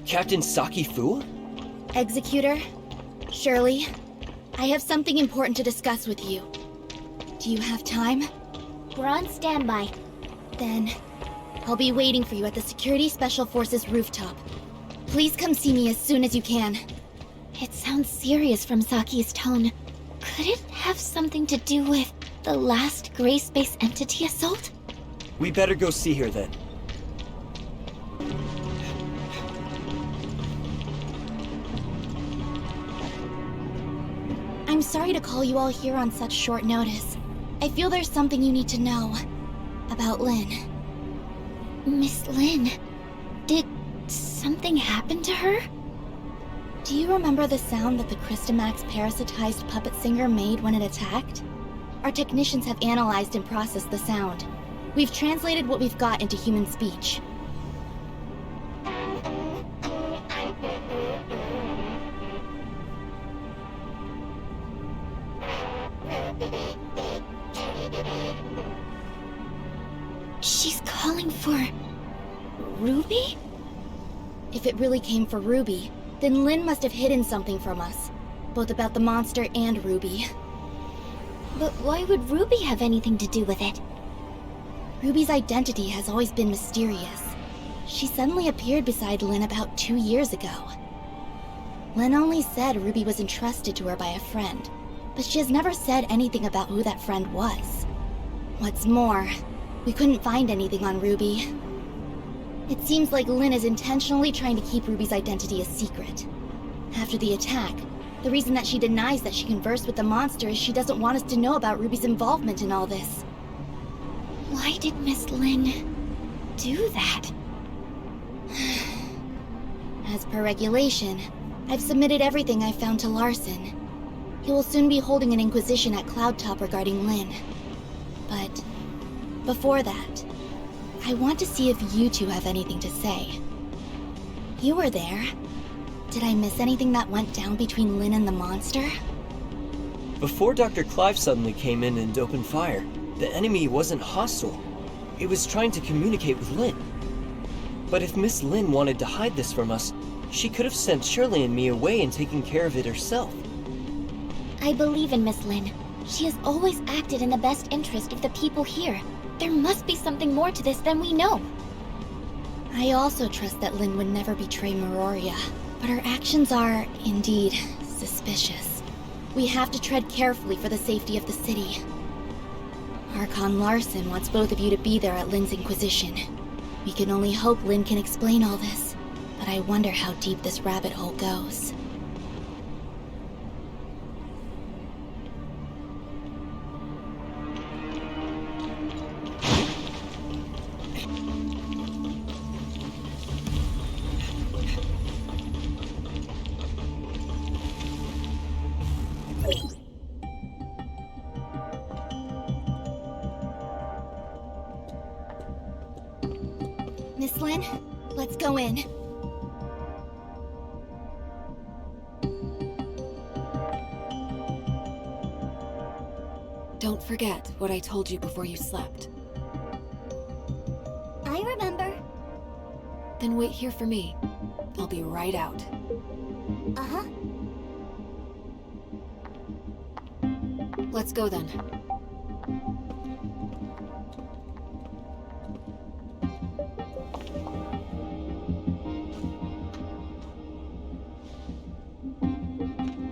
Captain Saki Fu? Executor, Shirley, I have something important to discuss with you. Do you have time? We're on standby. Then, I'll be waiting for you at the Security Special Forces rooftop. Please come see me as soon as you can. It sounds serious from Saki's tone. Could it have something to do with the last gray space entity assault? We better go see her then. I'm sorry to call you all here on such short notice. I feel there's something you need to know about Lynn. Miss Lynn, did something happen to her? Do you remember the sound that the Christomax parasitized puppet singer made when it attacked? Our technicians have analyzed and processed the sound. We've translated what we've got into human speech. She's calling for Ruby? If it really came for Ruby, then Lynn must have hidden something from us, both about the monster and Ruby. But why would Ruby have anything to do with it? Ruby's identity has always been mysterious. She suddenly appeared beside Lynn about 2 years ago. Lynn only said Ruby was entrusted to her by a friend, but she has never said anything about who that friend was. What's more, we couldn't find anything on Ruby. It seems like Lynn is intentionally trying to keep Ruby's identity a secret. After the attack, the reason that she denies that she conversed with the monster is she doesn't want us to know about Ruby's involvement in all this. Why did Miss Lynn do that? As per regulation, I've submitted everything I've found to Larson. He will soon be holding an inquisition at Cloudtop regarding Lynn. But before that, I want to see if you two have anything to say. You were there. Did I miss anything that went down between Lynn and the monster? Before Dr. Clive suddenly came in and opened fire, the enemy wasn't hostile. It was trying to communicate with Lynn. But if Miss Lynn wanted to hide this from us, she could have sent Shirley and me away and taken care of it herself. I believe in Miss Lynn. She has always acted in the best interest of the people here. There must be something more to this than we know. I also trust that Lynn would never betray Meroria, but her actions are, indeed, suspicious. We have to tread carefully for the safety of the city. Archon Larson wants both of you to be there at Lynn's Inquisition. We can only hope Lynn can explain all this, but I wonder how deep this rabbit hole goes. Miss Lynn, let's go in. Don't forget what I told you before you slept. I remember. Then wait here for me. I'll be right out. Uh-huh. Let's go then.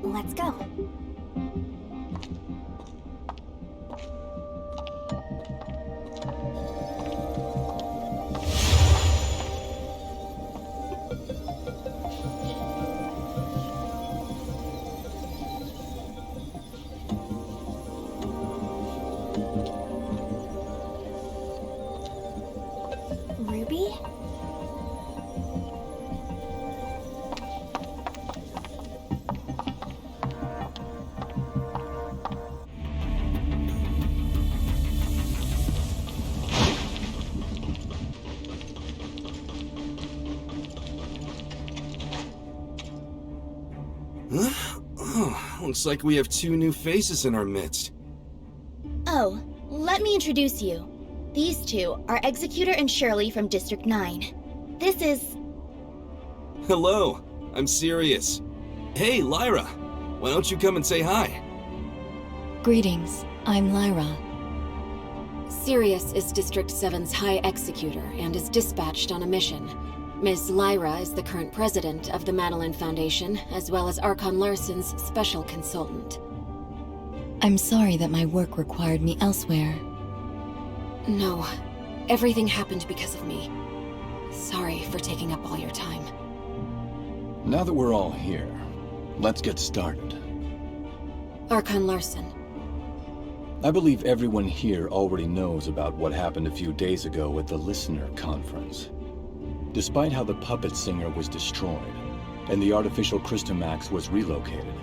Let's go. Ruby? Oh, looks like we have two new faces in our midst. Oh, let me introduce you. These two are Executor and Shirley from District 9. This is... Hello, I'm Sirius. Hey, Lyra. Why don't you come and say hi? Greetings, I'm Lyra. Sirius is District 7's High Executor and is dispatched on a mission. Ms. Lyra is the current president of the Madeline Foundation, as well as Archon Larson's special consultant. I'm sorry that my work required me elsewhere. No, everything happened because of me. Sorry for taking up all your time. Now that we're all here, let's get started. Archon Larson. I believe everyone here already knows about what happened a few days ago at the Listener Conference. Despite how the puppet singer was destroyed, and the artificial Christomax was relocated,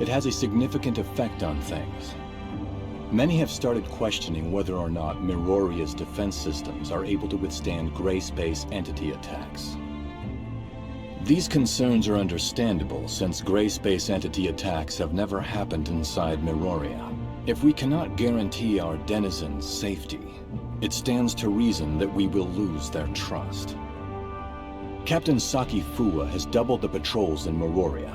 it has a significant effect on things. Many have started questioning whether or not Miroria's defense systems are able to withstand gray space entity attacks. These concerns are understandable since gray space entity attacks have never happened inside Miroria. If we cannot guarantee our denizens' safety, it stands to reason that we will lose their trust. Captain Saki Fua has doubled the patrols in Miroria,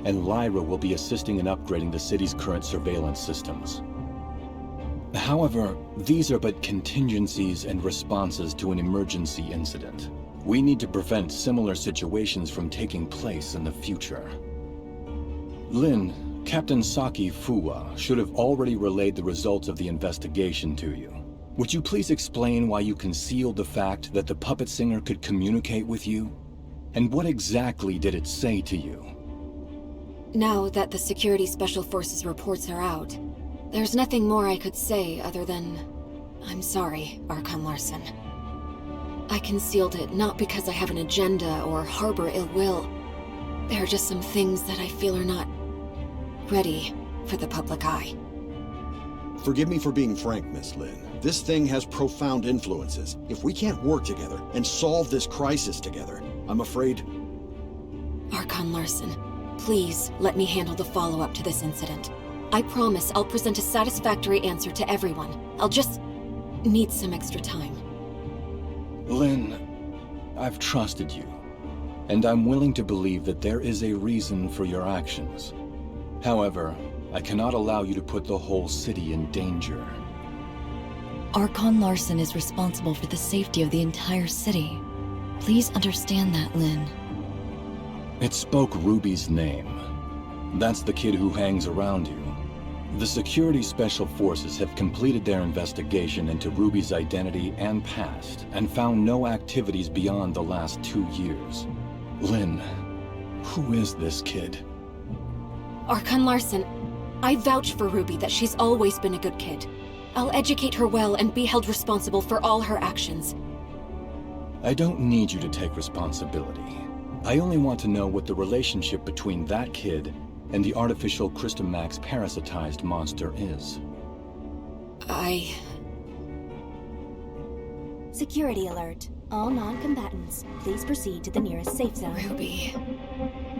and Lyra will be assisting in upgrading the city's current surveillance systems. However, these are but contingencies and responses to an emergency incident. We need to prevent similar situations from taking place in the future. Lin, Captain Saki Fua should have already relayed the results of the investigation to you. Would you please explain why you concealed the fact that the puppet singer could communicate with you? And what exactly did it say to you? Now that the Security Special Forces reports are out, there's nothing more I could say other than... I'm sorry, Archon Larson. I concealed it not because I have an agenda or harbor ill will. There are just some things that I feel are not ready for the public eye. Forgive me for being frank, Miss Lin. This thing has profound influences. If we can't work together and solve this crisis together, I'm afraid... Archon Larson, please let me handle the follow-up to this incident. I promise I'll present a satisfactory answer to everyone. I'll just need some extra time. Lin, I've trusted you, and I'm willing to believe that there is a reason for your actions. However, I cannot allow you to put the whole city in danger. Archon Larson is responsible for the safety of the entire city. Please understand that, Lin. It spoke Ruby's name. That's the kid who hangs around you. The Security Special Forces have completed their investigation into Ruby's identity and past, and found no activities beyond the last 2 years. Lin, who is this kid? Archon Larson, I vouch for Ruby that she's always been a good kid. I'll educate her well and be held responsible for all her actions. I don't need you to take responsibility. I only want to know what the relationship between that kid and the artificial Christomax parasitized monster is. Security alert. All non-combatants, please proceed to the nearest safe zone. Ruby.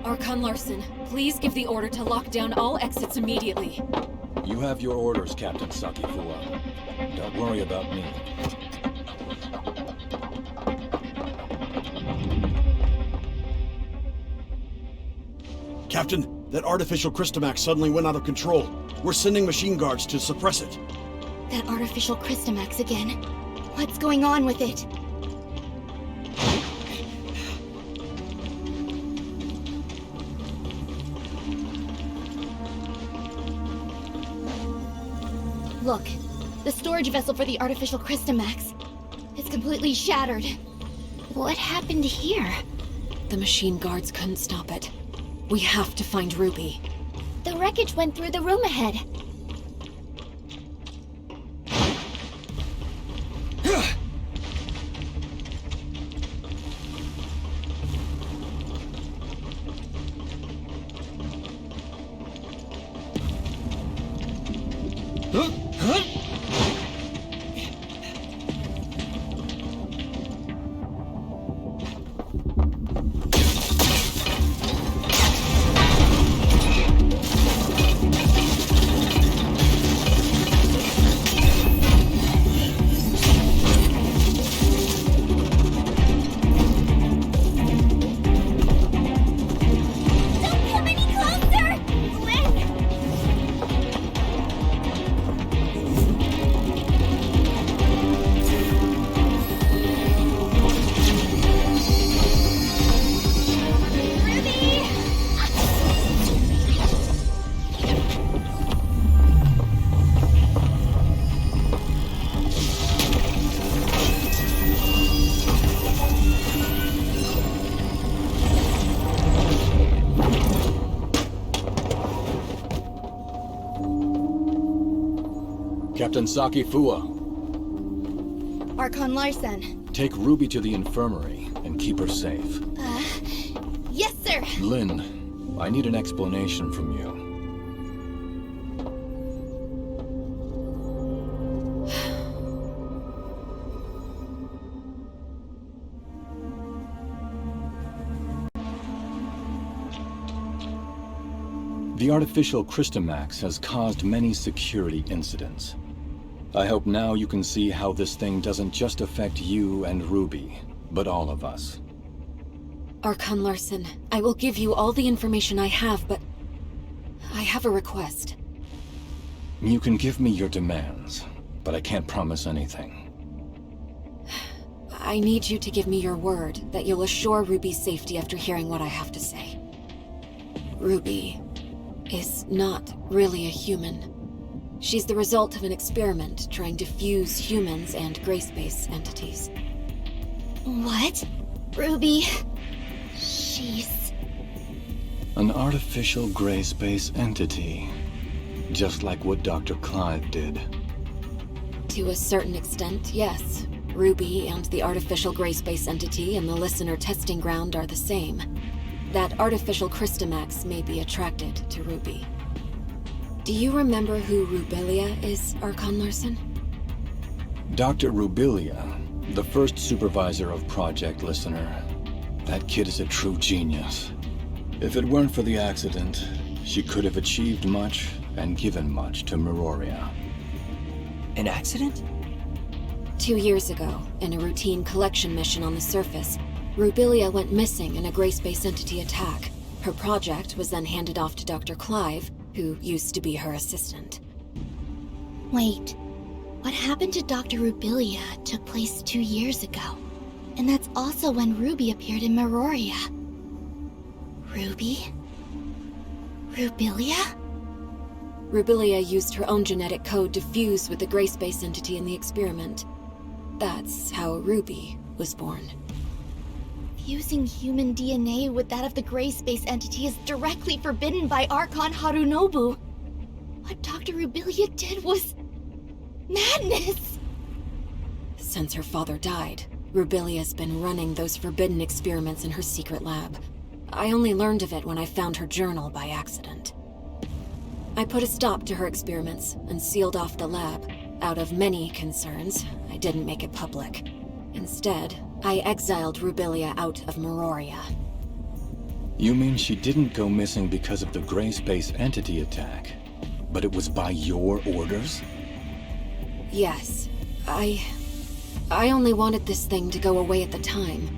Archon Larson, please give the order to lock down all exits immediately. You have your orders, Captain Saki Fua. Don't worry about me. Captain, that artificial Christomax suddenly went out of control. We're sending machine guards to suppress it. That artificial Christomax again. What's going on with it? Look, the storage vessel for the artificial Christomax. It's completely shattered. What happened here? The machine guards couldn't stop it. We have to find Ruby. The wreckage went through the room ahead. Captain Saki Fua, Archon Larsen. take Ruby to the infirmary and keep her safe. Yes, sir. Lynn, I need an explanation from you. The artificial Christomax has caused many security incidents. I hope now you can see how this thing doesn't just affect you and Ruby, but all of us. Archon Larsen, I will give you all the information I have, but I have a request. You can give me your demands, but I can't promise anything. I need you to give me your word that you'll assure Ruby's safety after hearing what I have to say. Ruby is not really a human. She's the result of an experiment trying to fuse humans and gray space entities. What? Ruby? She's... An artificial gray space entity. Just like what Dr. Clive did. To a certain extent, yes. Ruby and the artificial gray space entity in the listener testing ground are the same. That artificial Christomax may be attracted to Ruby. Do you remember who Rubilia is, Archon Larsen? Dr. Rubilia, the first supervisor of Project Listener. That kid is a true genius. If it weren't for the accident, she could have achieved much and given much to Meroria. An accident? 2 years ago, in a routine collection mission on the surface, Rubilia went missing in a gray space entity attack. Her project was then handed off to Dr. Clive, who used to be her assistant. Wait. What happened to Dr. Rubilia took place 2 years ago. And that's also when Ruby appeared in Meroria. Ruby? Rubilia? Rubilia used her own genetic code to fuse with the gray space entity in the experiment. That's how Ruby was born. Fusing human DNA with that of the gray space entity is directly forbidden by Archon Harunobu. What Dr. Rubilia did was... madness! Since her father died, Rubilia's been running those forbidden experiments in her secret lab. I only learned of it when I found her journal by accident. I put a stop to her experiments and sealed off the lab. Out of many concerns, I didn't make it public. Instead, I exiled Rubilia out of Meroria. You mean she didn't go missing because of the gray space entity attack, but it was by your orders? Yes. I only wanted this thing to go away at the time.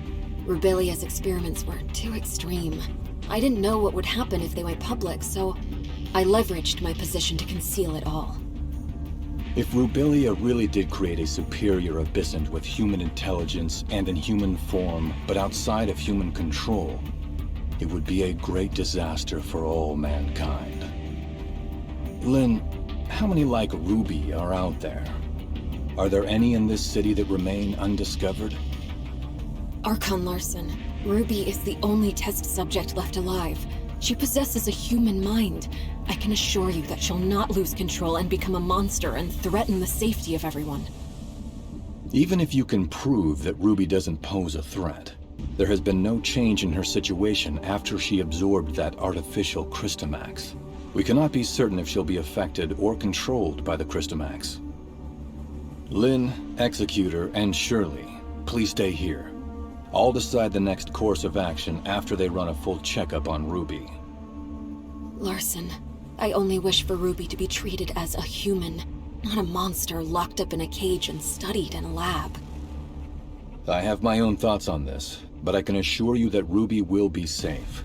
Rubilia's experiments were too extreme. I didn't know what would happen if they went public, so I leveraged my position to conceal it all. If Rubilia really did create a superior abyssant with human intelligence and in human form, but outside of human control, it would be a great disaster for all mankind. Lynn, how many like Ruby are out there? Are there any in this city that remain undiscovered? Archon Larsen, Ruby is the only test subject left alive. She possesses a human mind. I can assure you that she'll not lose control and become a monster and threaten the safety of everyone. Even if you can prove that Ruby doesn't pose a threat, there has been no change in her situation after she absorbed that artificial Christomax. We cannot be certain if she'll be affected or controlled by the Christomax. Lynn, Executor, and Shirley, please stay here. I'll decide the next course of action after they run a full checkup on Ruby. Larsen, I only wish for Ruby to be treated as a human, not a monster locked up in a cage and studied in a lab. I have my own thoughts on this, but I can assure you that Ruby will be safe.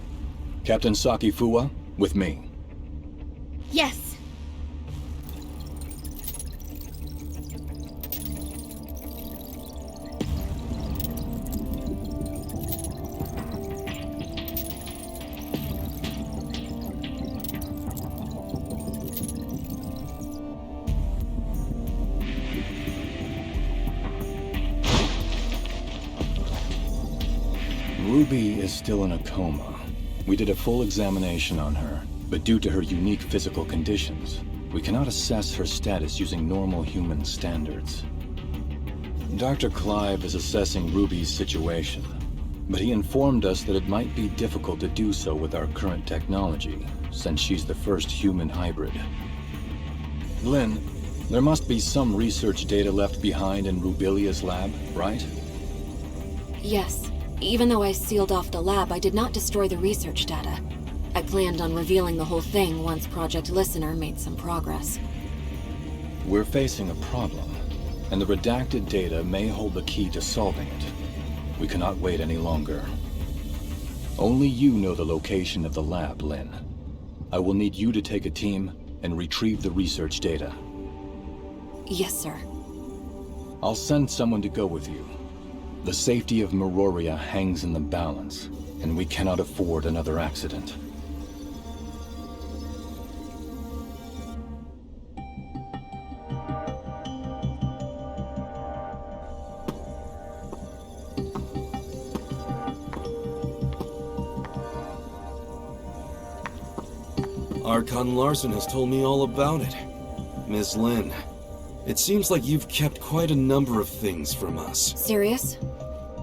Captain Saki Fua, with me. Yes. Ruby is still in a coma. We did a full examination on her, but due to her unique physical conditions, We cannot assess her status using normal human standards. Dr. Clive is assessing Ruby's situation, but he informed us that it might be difficult to do so with our current technology, since she's the first human hybrid. Lynn, there must be some research data left behind in Rubilia's lab, right? Yes. Even though I sealed off the lab, I did not destroy the research data. I planned on revealing the whole thing once Project Listener made some progress. We're facing a problem, and the redacted data may hold the key to solving it. We cannot wait any longer. Only you know the location of the lab, Lynn. I will need you to take a team and retrieve the research data. Yes, sir. I'll send someone to go with you. The safety of Meroria hangs in the balance, and we cannot afford another accident. Archon Larson has told me all about it. Miss Lin, it seems like you've kept quite a number of things from us. Sirius?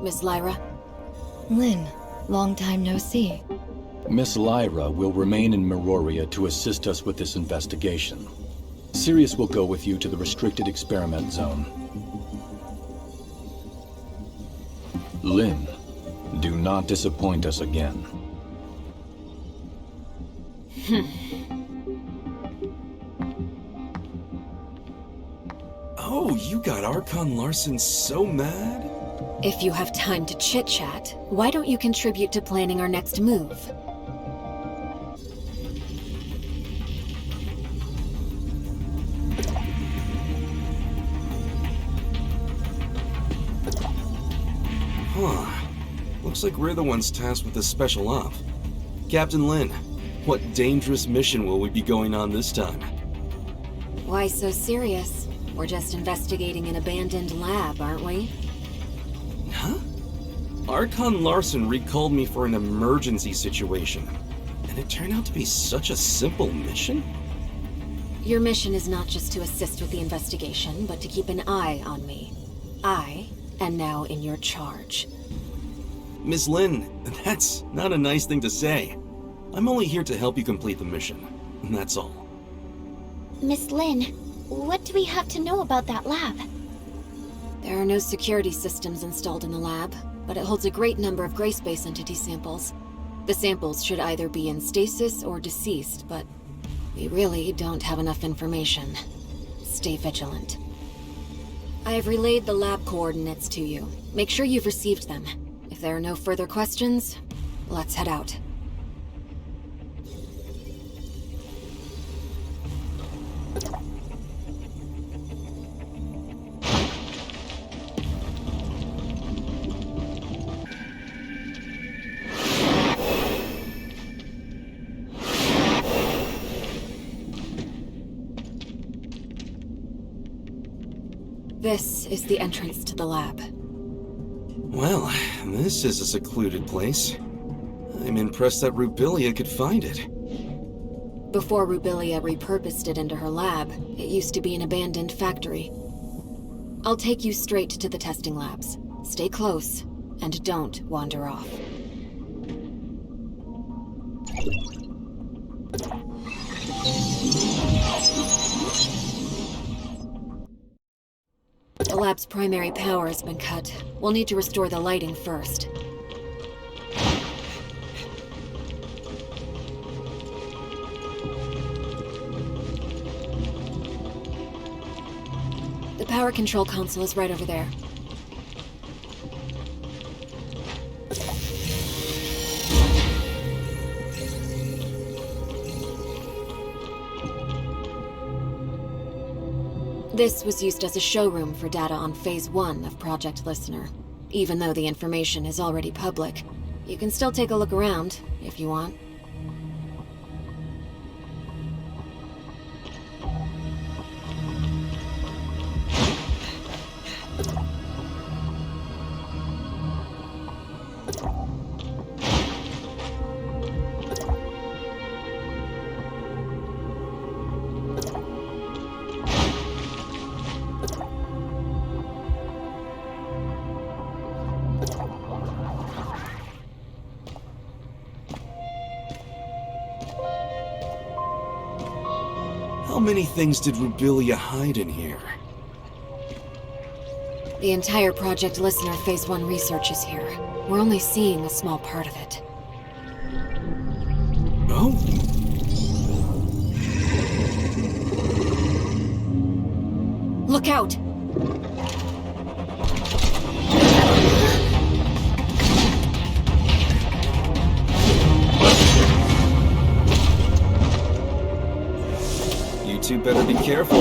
Miss Lyra? Lynn, long time no see. Miss Lyra will remain in Meroria to assist us with this investigation. Sirius will go with you to the restricted experiment zone. Lynn, do not disappoint us again. Oh, you got Archon Larson so mad? If you have time to chit-chat, why don't you contribute to planning our next move? Huh. Looks like we're the ones tasked with this special op. Captain Lin, what dangerous mission will we be going on this time? Why so serious? We're just investigating an abandoned lab, aren't we? Huh? Archon Larson recalled me for an emergency situation, and it turned out to be such a simple mission? Your mission is not just to assist with the investigation, but to keep an eye on me. I am now in your charge. Miss Lin, that's not a nice thing to say. I'm only here to help you complete the mission, and that's all. Miss Lin, what do we have to know about that lab? There are no security systems installed in the lab, but it holds a great number of gray space entity samples. The samples should either be in stasis or deceased, but we really don't have enough information. Stay vigilant. I have relayed the lab coordinates to you. Make sure you've received them. If there are no further questions, let's head out. This is the entrance to the lab. Well, this is a secluded place. I'm impressed that Rubilia could find it. Before Rubilia repurposed it into her lab, it used to be an abandoned factory. I'll take you straight to the testing labs. Stay close, and don't wander off. The lab's primary power has been cut. We'll need to restore the lighting first. The power control console is right over there. This was used as a showroom for data on Phase 1 of Project Listener. Even though the information is already public, you can still take a look around, if you want. many things did Rubilia hide in here? The entire Project Listener Phase 1 research is here. We're only seeing a small part of it. Oh? Look out! You two better be careful.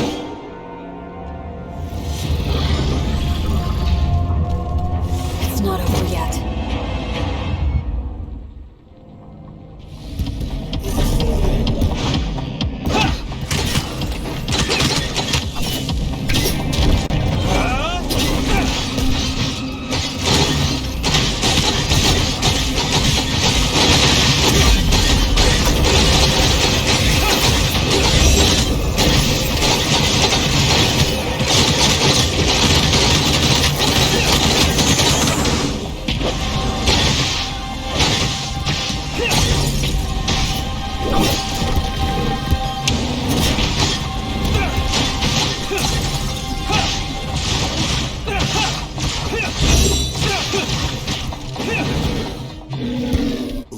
It's not over yet.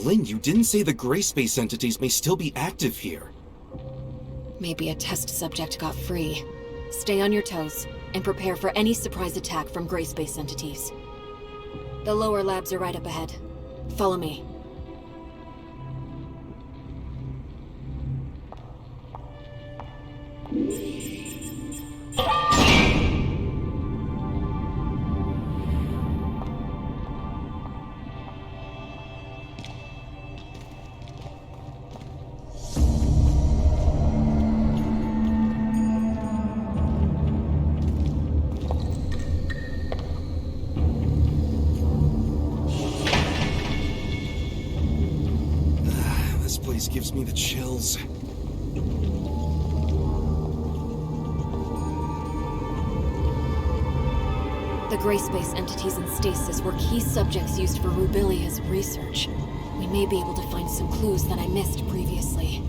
Lynn, you didn't say the gray space entities may still be active here. Maybe a test subject got free. Stay on your toes, and prepare for any surprise attack from gray space entities. The lower labs are right up ahead. Follow me. This place gives me the chills. The gray space entities in stasis were key subjects used for Rubilia's research. We may be able to find some clues that I missed previously.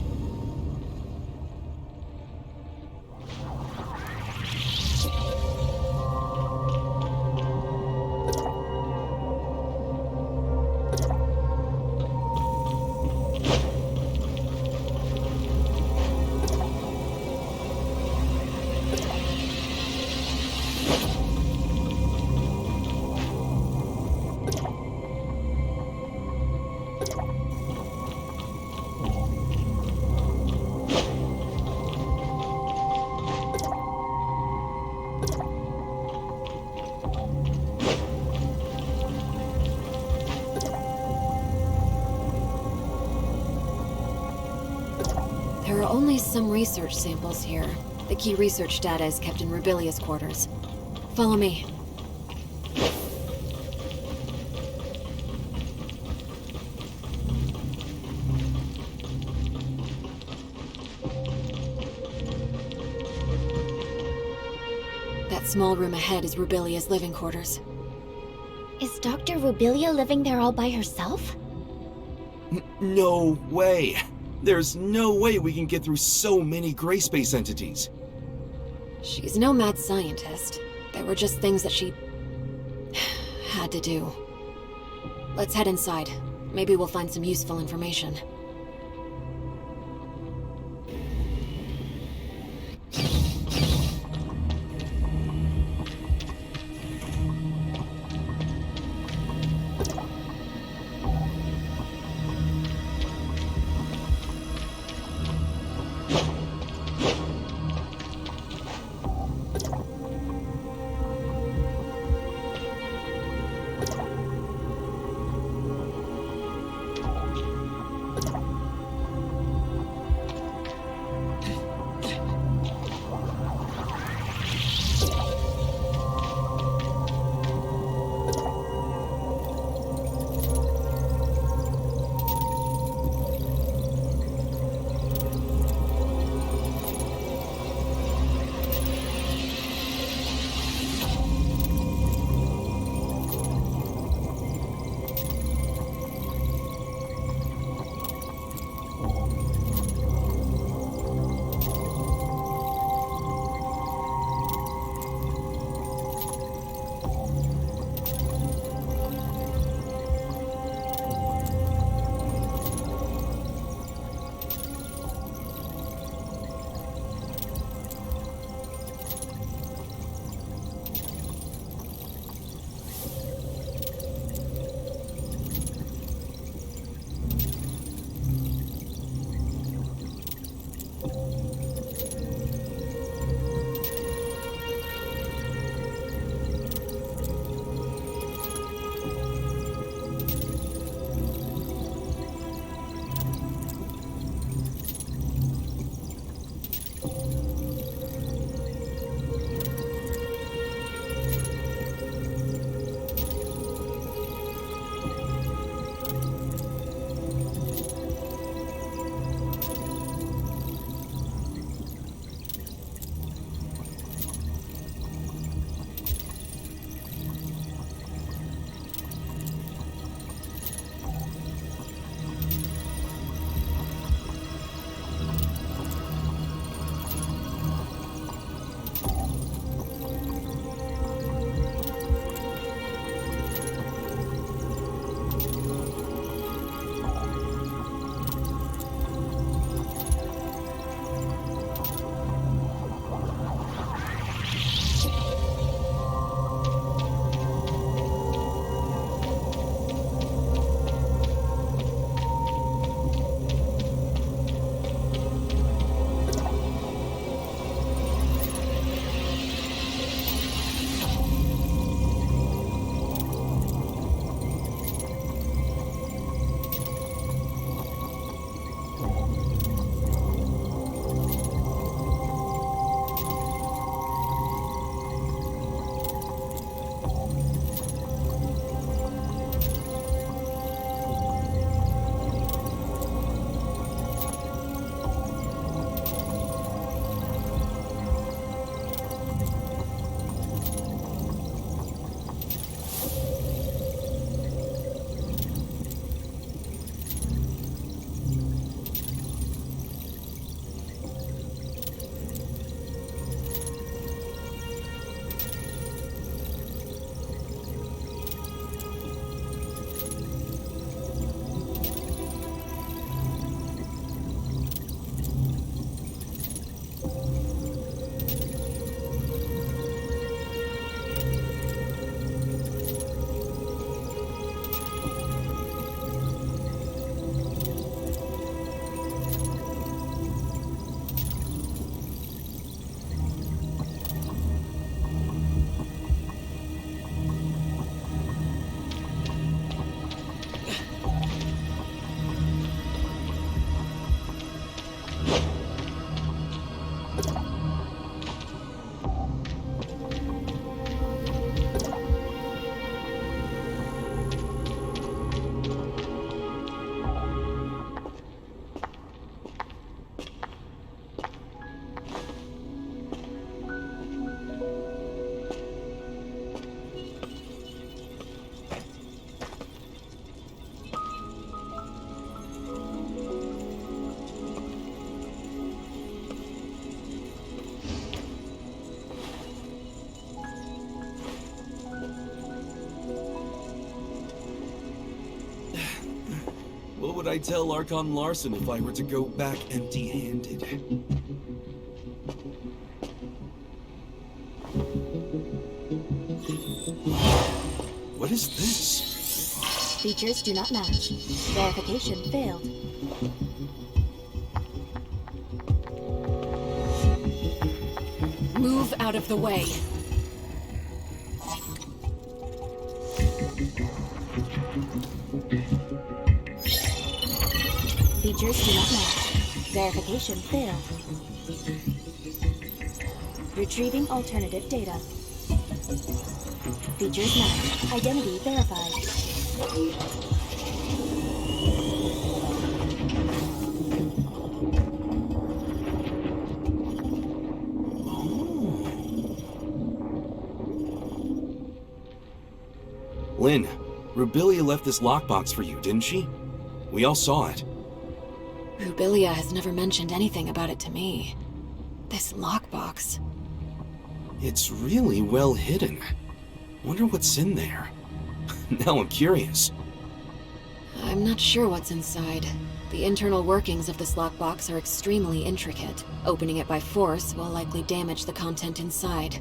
There are only some research samples here. The key research data is kept in Rubilia's quarters. Follow me. That small room ahead is Rubilia's living quarters. Is Dr. Rubilia living there all by herself? No way! There's no way we can get through so many gray space entities. She's no mad scientist. They were just things that she had to do. Let's head inside. Maybe we'll find some useful information. What would I tell Archon Larson if I were to go back empty-handed? What is this? Features do not match. Verification failed. Move out of the way. Features do not match. Verification failed. Retrieving alternative data. Features match. Identity verified. Lynn, Rubilia left this lockbox for you, didn't she? We all saw it. Rubilia has never mentioned anything about it to me. This lockbox. It's really well hidden. Wonder what's in there. Now I'm curious. I'm not sure what's inside. The internal workings of this lockbox are extremely intricate. Opening it by force will likely damage the content inside.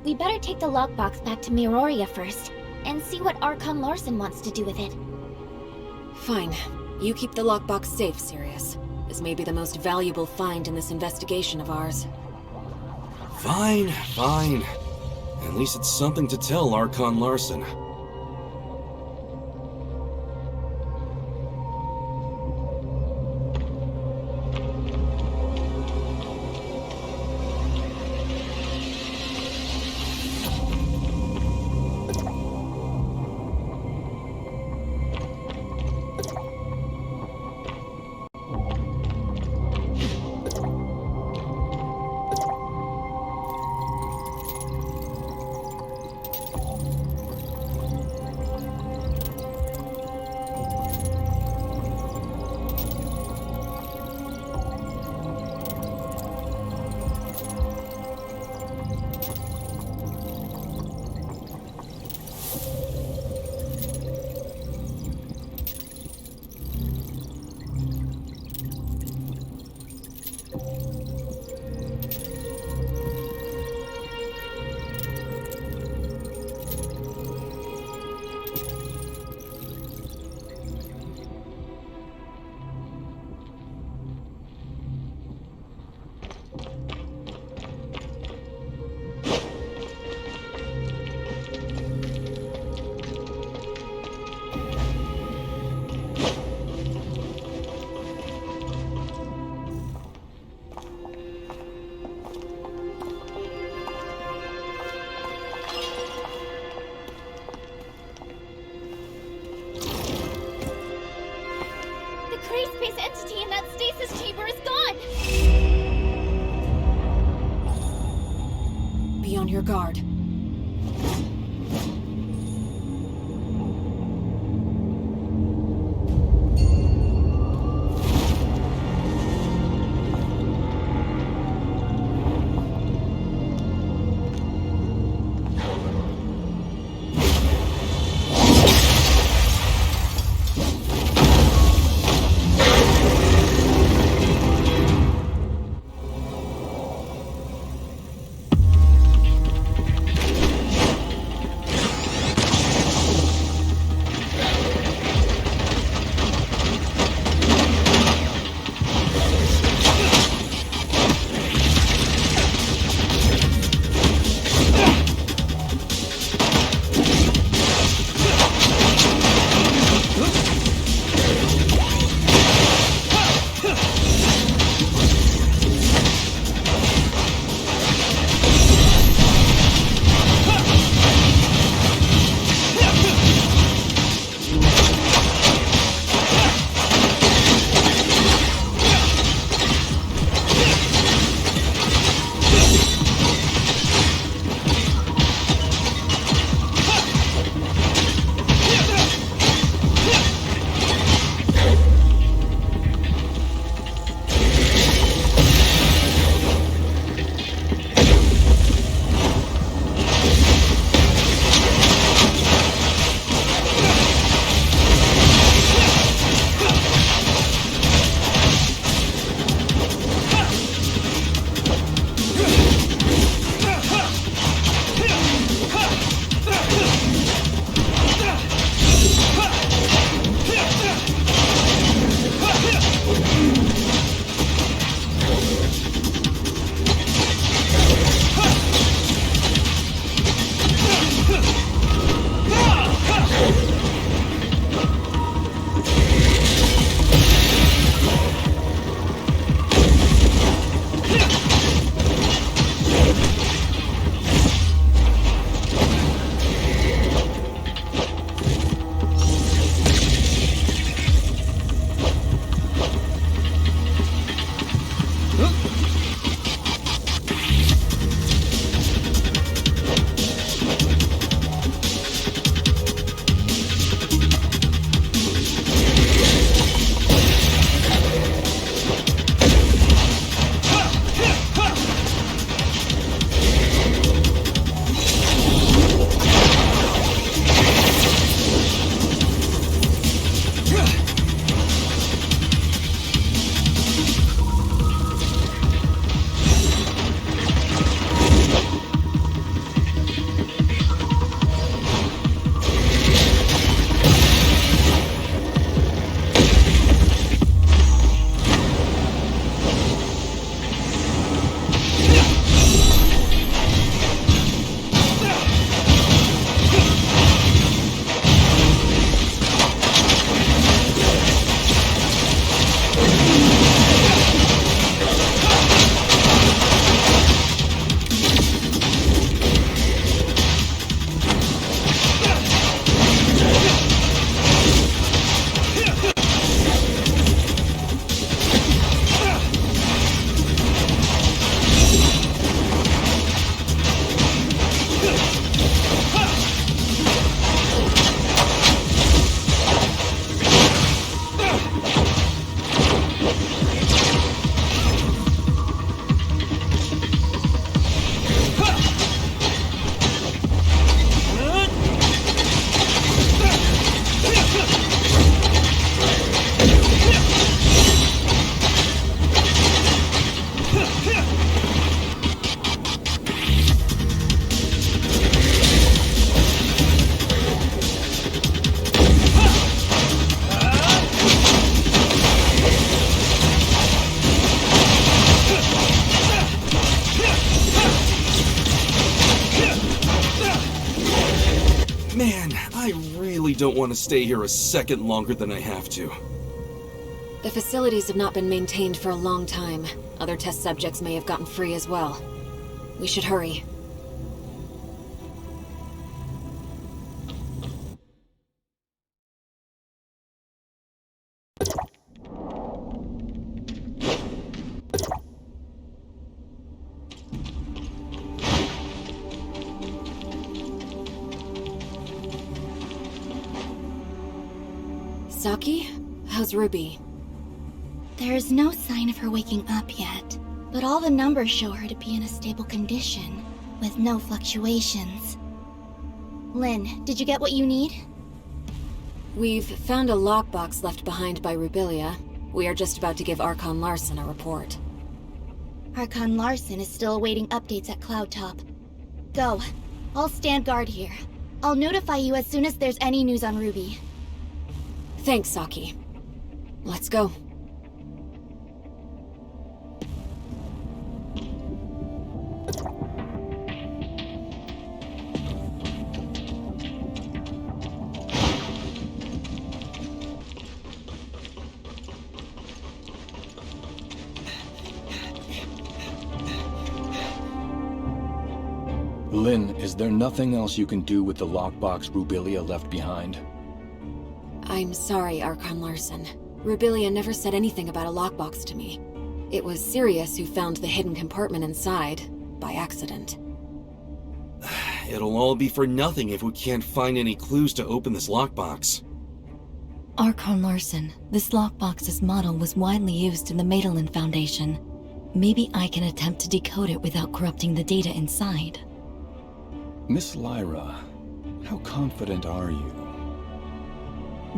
We better take the lockbox back to Miroria first, and see what Archon Larson wants to do with it. Fine. You keep the lockbox safe, Sirius. This may be the most valuable find in this investigation of ours. Fine, fine. At least it's something to tell Archon Larson. Entity in that stasis chamber is gone! Be on your guard. don't want to stay here a second longer than I have to. The facilities have not been maintained for a long time. Other test subjects may have gotten free as well. We should hurry. Saki? How's Ruby? There's no sign of her waking up yet, but all the numbers show her to be in a stable condition, with no fluctuations. Lynn, did you get what you need? We've found a lockbox left behind by Rubilia. We are just about to give Archon Larson a report. Archon Larson is still awaiting updates at Cloud Top. Go. I'll stand guard here. I'll notify you as soon as there's any news on Ruby. Thanks, Saki. Let's go. Lynn, is there nothing else you can do with the lockbox Rubilia left behind? I'm sorry, Archon Larson. Rubilia never said anything about a lockbox to me. It was Sirius who found the hidden compartment inside, by accident. It'll all be for nothing if we can't find any clues to open this lockbox. Archon Larson, this lockbox's model was widely used in the Madelin Foundation. Maybe I can attempt to decode it without corrupting the data inside. Miss Lyra, how confident are you?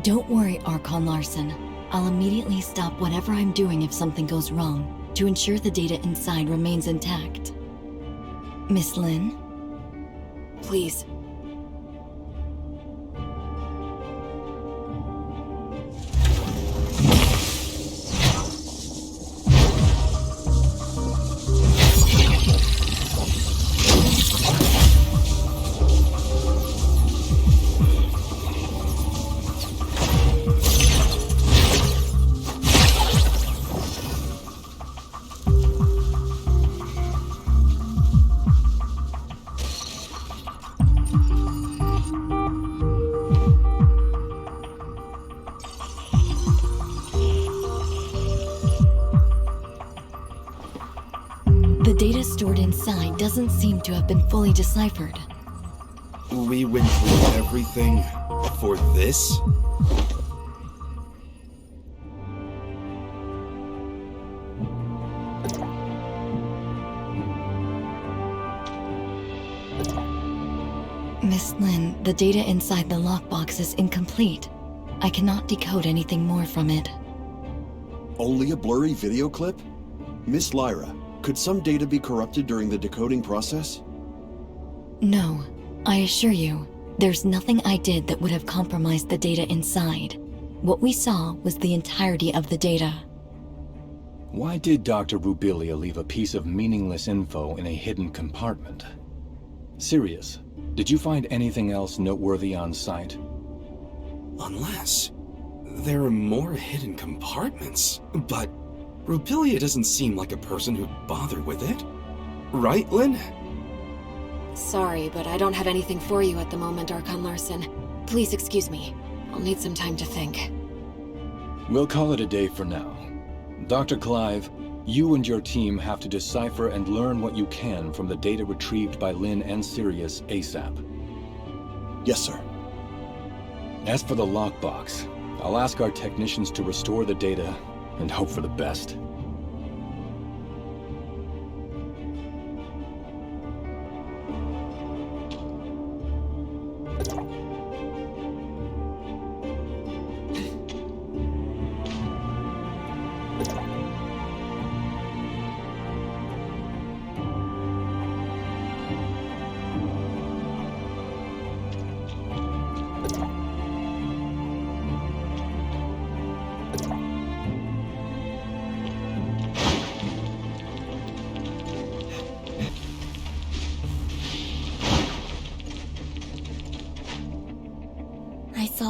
Don't worry, Archon Larson. I'll immediately stop whatever I'm doing if something goes wrong, to ensure the data inside remains intact. Miss Lynn? Please. The data stored inside doesn't seem to have been fully deciphered. We went through everything for this? Miss Lynn, the data inside the lockbox is incomplete. I cannot decode anything more from it. Only a blurry video clip? Miss Lyra, could some data be corrupted during the decoding process? No, I assure you, there's nothing I did that would have compromised the data inside. What we saw was the entirety of the data. Why did Dr. Rubilia leave a piece of meaningless info in a hidden compartment? Sirius, did you find anything else noteworthy on site? Unless there are more hidden compartments. But Rubilia doesn't seem like a person who'd bother with it. Right, Lynn? Sorry, but I don't have anything for you at the moment, Archon Larson. Please excuse me. I'll need some time to think. We'll call it a day for now. Dr. Clive, you and your team have to decipher and learn what you can from the data retrieved by Lynn and Sirius ASAP. Yes, sir. As for the lockbox, I'll ask our technicians to restore the data and hope for the best.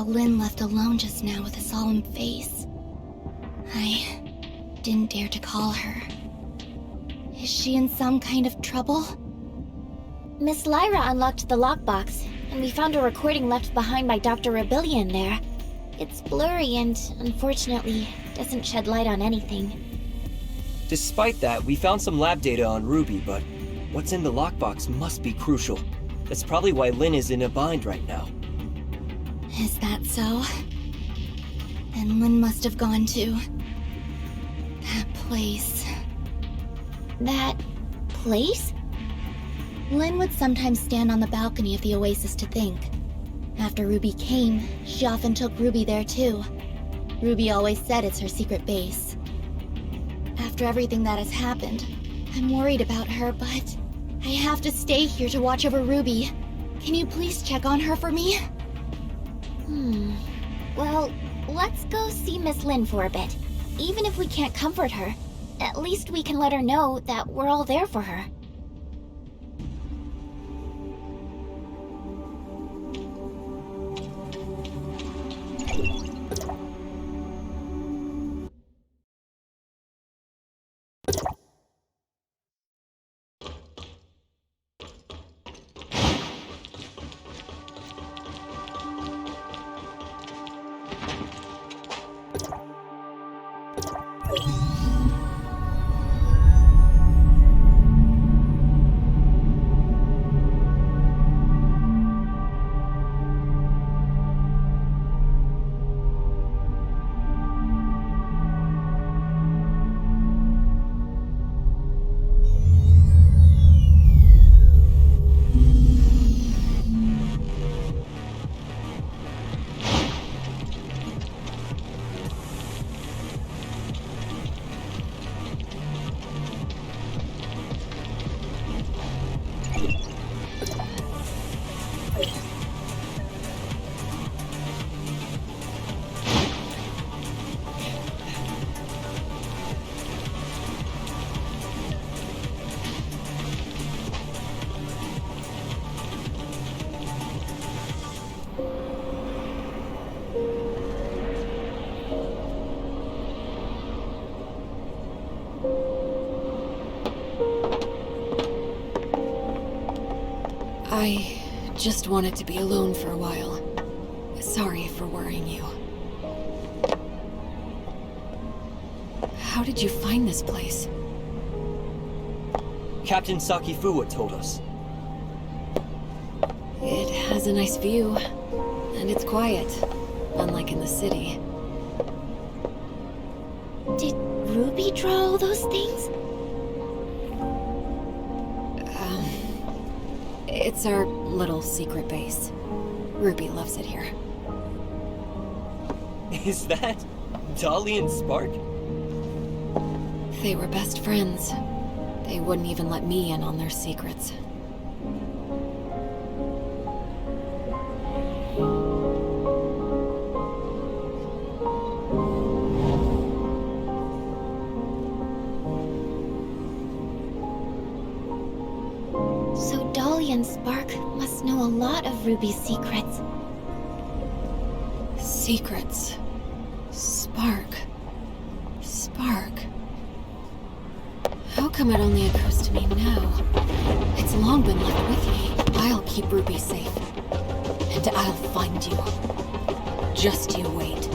saw Lynn left alone just now with a solemn face. I didn't dare to call her. Is she in some kind of trouble? Miss Lyra unlocked the lockbox, and we found a recording left behind by Dr. Rebellion there. It's blurry and, unfortunately, doesn't shed light on anything. Despite that, we found some lab data on Ruby, but what's in the lockbox must be crucial. That's probably why Lynn is in a bind right now. Is that so? Then Lynn must have gone to... that place. That... place? Lynn would sometimes stand on the balcony of the Oasis to think. After Ruby came, she often took Ruby there too. Ruby always said it's her secret base. After everything that has happened, I'm worried about her, but I have to stay here to watch over Ruby. Can you please check on her for me? Well, let's go see Miss Lynn for a bit. Even if we can't comfort her, at least we can let her know that we're all there for her. I just wanted to be alone for a while. Sorry for worrying you. How did you find this place? Captain Sakifuwa told us. It has a nice view, and it's quiet, unlike in the city. Did Ruby draw all those things? It's our little secret base. Ruby loves it here. Is that Dolly and Spark? They were best friends. They wouldn't even let me in on their secrets. So Dolly and Spark must know a lot of Ruby's secrets. Secrets. Spark. How come it only occurs to me now? It's long been left with me. I'll keep Ruby safe. And I'll find you. Just you wait.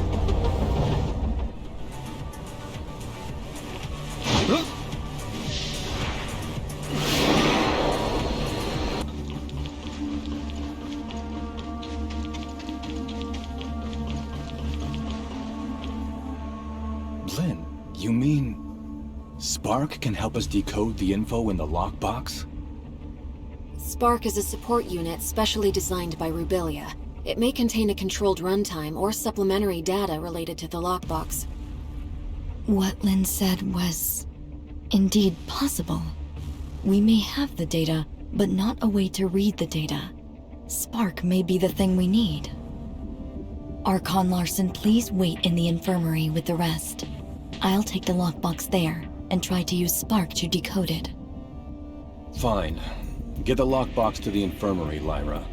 Lynn, you mean... Spark can help us decode the info in the lockbox? Spark is a support unit specially designed by Rubilia. It may contain a controlled runtime or supplementary data related to the lockbox. What Lynn said was indeed possible. We may have the data, but not a way to read the data. Spark may be the thing we need. Archon Larson, please wait in the infirmary with the rest. I'll take the lockbox there and try to use Spark to decode it. Fine. Get the lockbox to the infirmary, Lyra.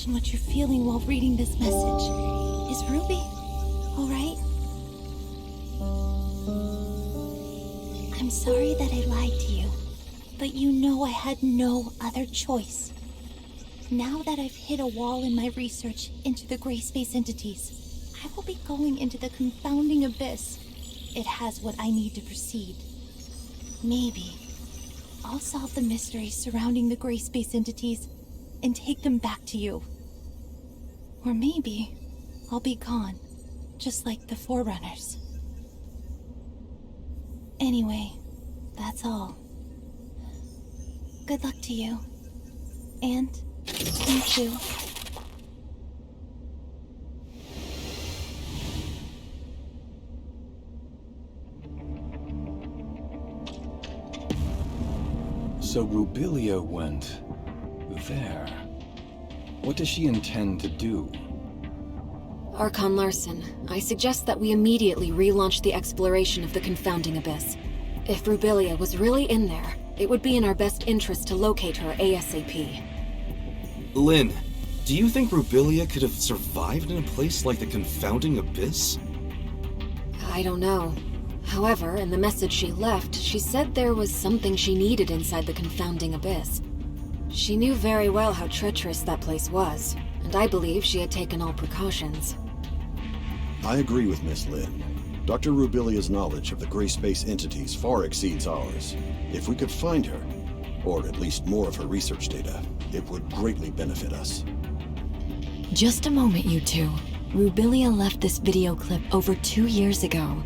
imagine what you're feeling while reading this message. Is Ruby all right? I'm sorry that I lied to you, but you know I had no other choice. Now that I've hit a wall in my research into the gray space entities, I will be going into the confounding abyss. It has what I need to proceed. Maybe I'll solve the mysteries surrounding the gray space entities and take them back to you. Or maybe I'll be gone, just like the Forerunners. Anyway, that's all. Good luck to you. And you too. So Rubilia went there. What does she intend to do? Archon Larson, I suggest that we immediately relaunch the exploration of the confounding abyss. If Rubilia was really in there, it would be in our best interest to locate her ASAP. Lynn, do you think Rubilia could have survived in a place like the confounding abyss? I don't know. However, in the message she left, she said there was something she needed inside the confounding abyss. She knew very well how treacherous that place was, and I believe she had taken all precautions. I agree with Miss Lynn. Dr. Rubilia's knowledge of the gray space entities far exceeds ours. If we could find her, or at least more of her research data, it would greatly benefit us. Just a moment, you two. Rubilia left this video clip over 2 years ago.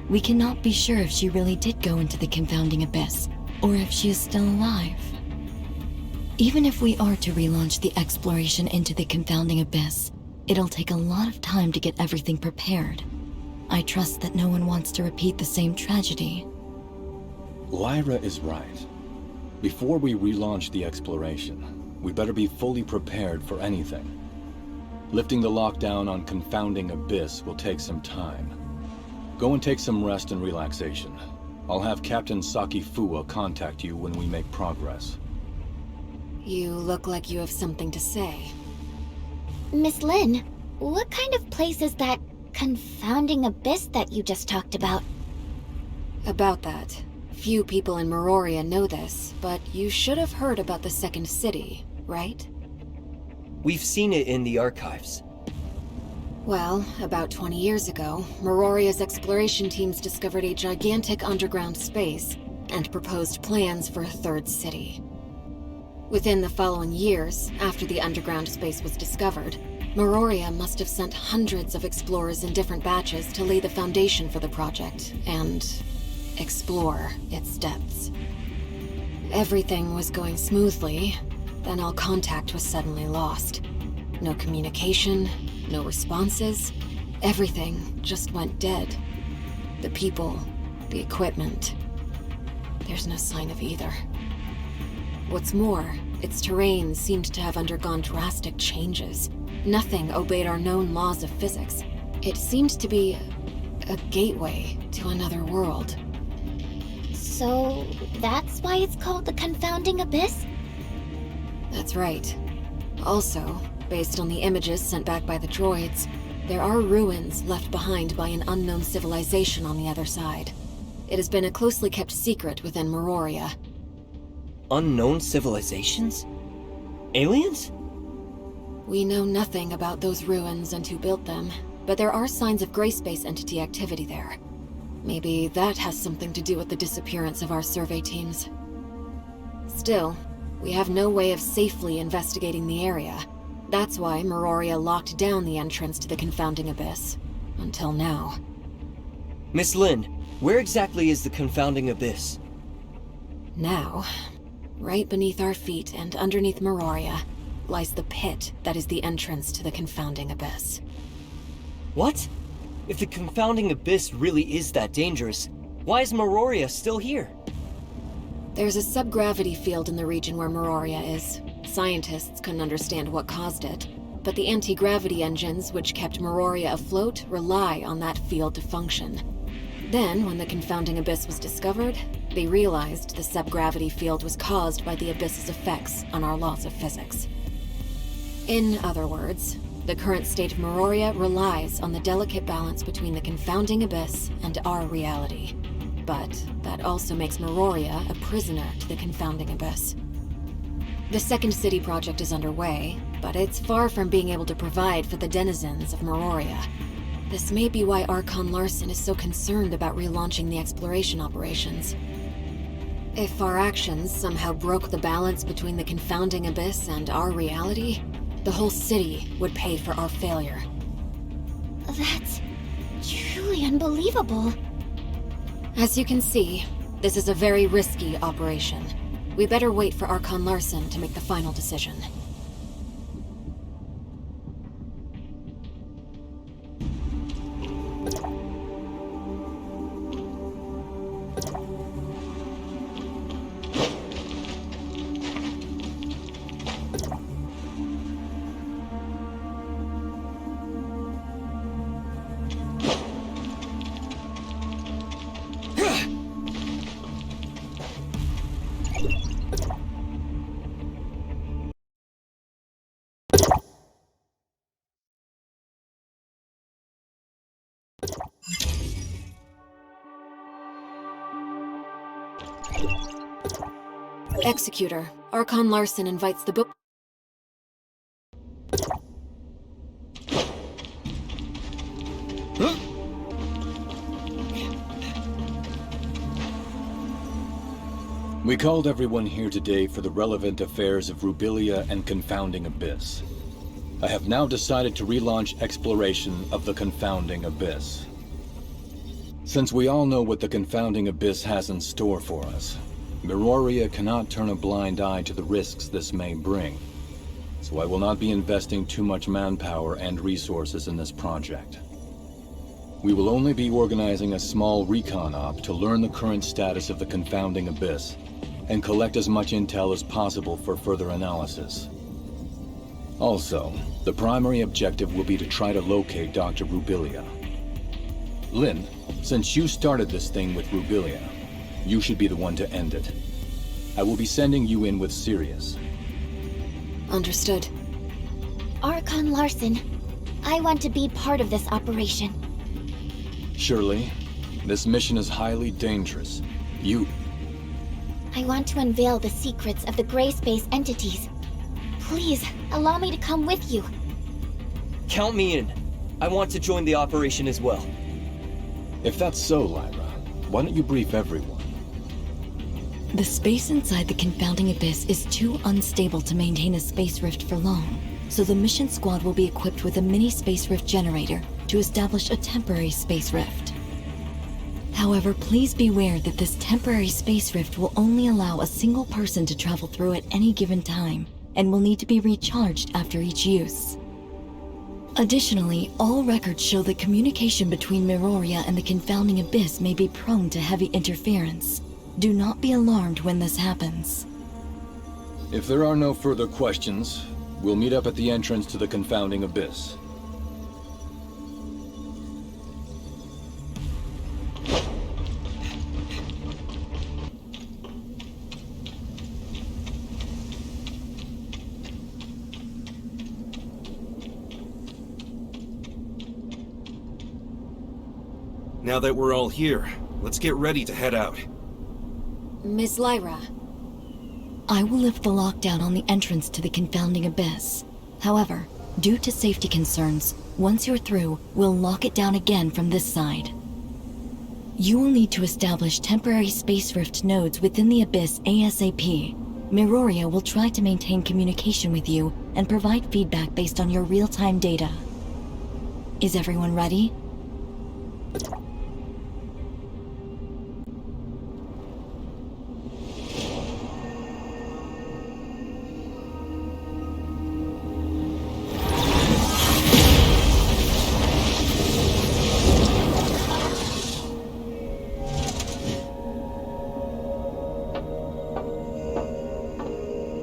We cannot be sure if she really did go into the confounding abyss, or if she is still alive. Even if we are to relaunch the exploration into the confounding abyss, it'll take a lot of time to get everything prepared. I trust that no one wants to repeat the same tragedy. Lyra is right. Before we relaunch the exploration, we better be fully prepared for anything. Lifting the lockdown on confounding abyss will take some time. Go and take some rest and relaxation. I'll have Captain Saki Fuwa contact you when we make progress. You look like you have something to say. Miss Lynn, what kind of place is that confounding abyss that you just talked about? About that. Few people in Meroria know this, but you should have heard about the Second City, right? We've seen it in the archives. Well, about 20 years ago, Meroria's exploration teams discovered a gigantic underground space and proposed plans for a third city. Within the following years, after the underground space was discovered, Meroria must have sent hundreds of explorers in different batches to lay the foundation for the project and explore its depths. Everything was going smoothly, then all contact was suddenly lost. No communication, no responses. Everything just went dead. The people, the equipment. There's no sign of either. What's more, its terrain seemed to have undergone drastic changes. Nothing obeyed our known laws of physics. It seemed to be a gateway to another world. So, that's why it's called the confounding abyss? That's right. Also, based on the images sent back by the droids, there are ruins left behind by an unknown civilization on the other side. It has been a closely kept secret within Meroria. Unknown civilizations? Aliens? We know nothing about those ruins and who built them, but there are signs of gray space entity activity there. Maybe that has something to do with the disappearance of our survey teams. Still, we have no way of safely investigating the area. That's why Meroria locked down the entrance to the confounding abyss. Until now. Miss Lynn, where exactly is the confounding abyss? Now, right beneath our feet and underneath Meroria, lies the pit that is the entrance to the confounding abyss. What? If the confounding abyss really is that dangerous, why is Meroria still here? There's a subgravity field in the region where Meroria is. Scientists couldn't understand what caused it, but the anti-gravity engines which kept Meroria afloat rely on that field to function. Then, when the confounding abyss was discovered, they realized the subgravity field was caused by the abyss's effects on our laws of physics. In other words, the current state of Meroria relies on the delicate balance between the confounding abyss and our reality. But that also makes Meroria a prisoner to the confounding abyss. The Second City project is underway, but it's far from being able to provide for the denizens of Meroria. This may be why Archon Larson is so concerned about relaunching the exploration operations. If our actions somehow broke the balance between the confounding abyss and our reality, the whole city would pay for our failure. That's truly unbelievable. As you can see, this is a very risky operation. We better wait for Archon Larson to make the final decision. Executor, Archon Larson invites the book. We called everyone here today for the relevant affairs of Rubilia and Confounding Abyss. I have now decided to relaunch exploration of the Confounding Abyss. Since we all know what the Confounding Abyss has in store for us, Meroria cannot turn a blind eye to the risks this may bring, so I will not be investing too much manpower and resources in this project. We will only be organizing a small recon op to learn the current status of the Confounding Abyss and collect as much intel as possible for further analysis. Also, the primary objective will be to try to locate Dr. Rubilia. Lynn, since you started this thing with Rubilia, you should be the one to end it. I will be sending you in with Sirius. Understood. Archon Larson, I want to be part of this operation. Shirley, this mission is highly dangerous. I want to unveil the secrets of the gray space entities. Please, allow me to come with you. Count me in. I want to join the operation as well. If that's so, Lyra, why don't you brief everyone? The space inside the confounding abyss is too unstable to maintain a space rift for long, so the mission squad will be equipped with a mini space rift generator to establish a temporary space rift. However, please beware that this temporary space rift will only allow a single person to travel through at any given time, and will need to be recharged after each use. Additionally, all records show that communication between Meroria and the confounding abyss may be prone to heavy interference. Do not be alarmed when this happens. If there are no further questions, we'll meet up at the entrance to the confounding abyss. Now that we're all here, let's get ready to head out. Ms. Lyra. I will lift the lockdown on the entrance to the confounding abyss. However, due to safety concerns, once you're through, we'll lock it down again from this side. You will need to establish temporary space rift nodes within the abyss ASAP. Meroria will try to maintain communication with you and provide feedback based on your real-time data. Is everyone ready?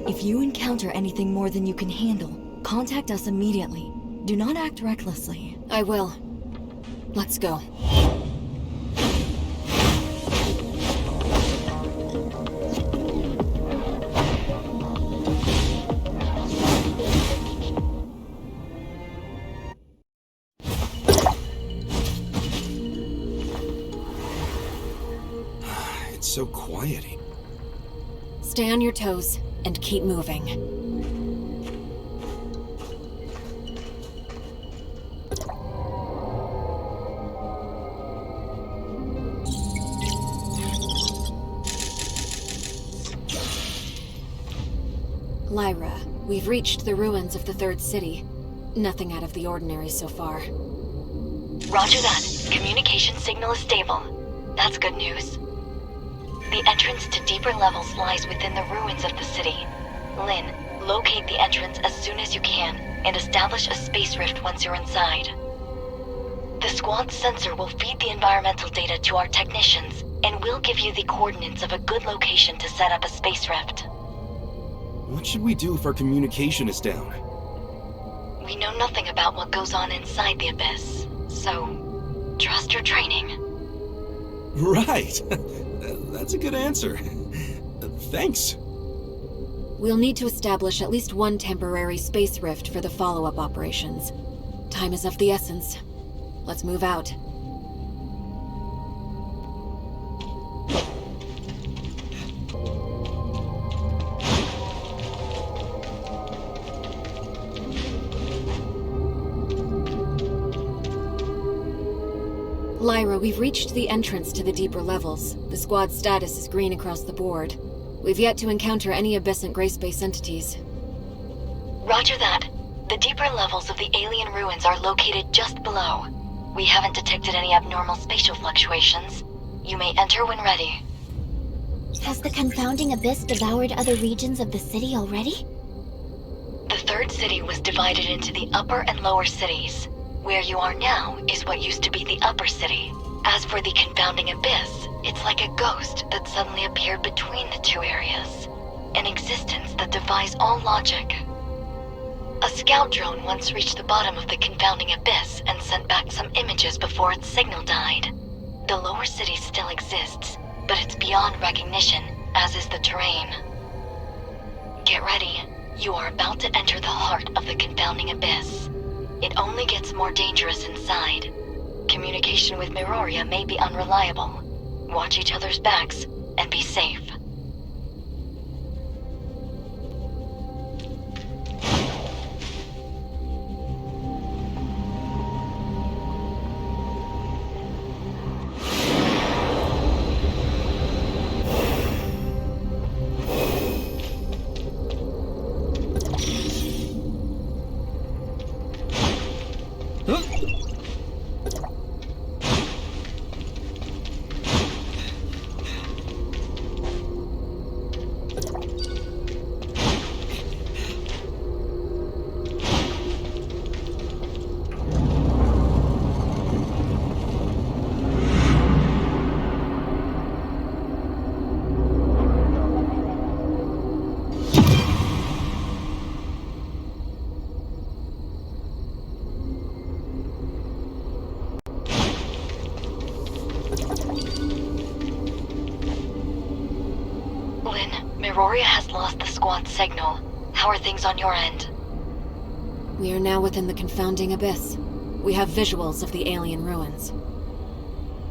If you encounter anything more than you can handle, contact us immediately. Do not act recklessly. I will. Let's go. It's so quiet. Stay on your toes and keep moving. Lyra, we've reached the ruins of the third city. Nothing out of the ordinary so far. Roger that. Communication signal is stable. That's good news. The entrance to deeper levels lies within the ruins of the city. Lynn, locate the entrance as soon as you can, and establish a space rift once you're inside. The squad's sensor will feed the environmental data to our technicians, and we'll give you the coordinates of a good location to set up a space rift. What should we do if our communication is down? We know nothing about what goes on inside the Abyss, so trust your training. Right! That's a good answer. Thanks. We'll need to establish at least one temporary space rift for the follow-up operations. Time is of the essence. Let's move out. Lyra, we've reached the entrance to the deeper levels. The squad's status is green across the board. We've yet to encounter any abyssant gray space entities. Roger that. The deeper levels of the alien ruins are located just below. We haven't detected any abnormal spatial fluctuations. You may enter when ready. Has the confounding abyss devoured other regions of the city already? The third city was divided into the upper and lower cities. Where you are now is what used to be the upper city. As for the confounding abyss, it's like a ghost that suddenly appeared between the two areas. An existence that defies all logic. A scout drone once reached the bottom of the confounding abyss and sent back some images before its signal died. The lower city still exists, but it's beyond recognition, as is the terrain. Get ready. You are about to enter the heart of the confounding abyss. It only gets more dangerous inside. Communication with Miroria may be unreliable. Watch each other's backs and be safe. Miroria has lost the squad's signal. How are things on your end? We are now within the confounding abyss. We have visuals of the alien ruins.